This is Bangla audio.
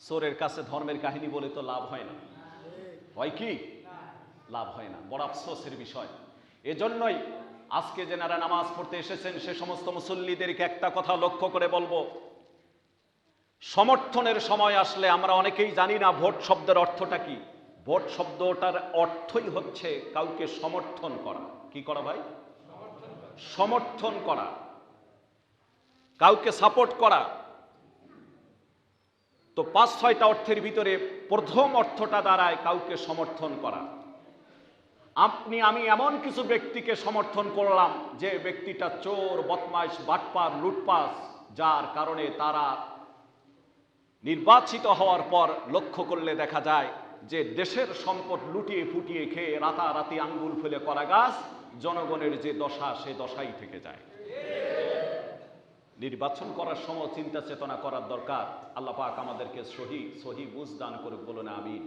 চোরের কাছে ধর্মের কাহিনী বলে তো লাভ হয় না, হয় কি? লাভ হয় না, বড় আফসোসের বিষয়। এজন্যই আজকে যারা নামাজ পড়তে এসেছেন সে সমস্ত মুসল্লিদেরকে একটা কথা লক্ষ্য করে বলবো, সমর্থনের সময় আসলে আমরা অনেকেই জানি না ভোট শব্দের অর্থটা কি। ভোট শব্দটার অর্থই হচ্ছে কাউকে সমর্থন করা। কি করা ভাই? সমর্থন করা, কাউকে সাপোর্ট করা। তো ৫-৬টা অর্থের ভিতরে প্রথম অর্থটা দাঁড়ায় কাউকে সমর্থন করা। আমি এমন কিছু ব্যক্তিকে সমর্থন করলাম যে ব্যক্তিটা চোর, বদমাইশ, বাটপার, লুটপাস, যার কারণে তারা নির্বাচিত হওয়ার পর লক্ষ্য করলে দেখা যায় যে দেশের সম্পদ লুটিয়ে ফুটিয়ে খেয়ে রাতারাতি আঙ্গুল ফুলে করা গাছ, জনগণের যে দশা সে দশাই থেকে যায়। নির্বাচন করার সময় চিন্তা চেতনা করার দরকার। আল্লাহ পাক আমাদেরকে সহি বুঝ দান করুক, বলুন আমিন।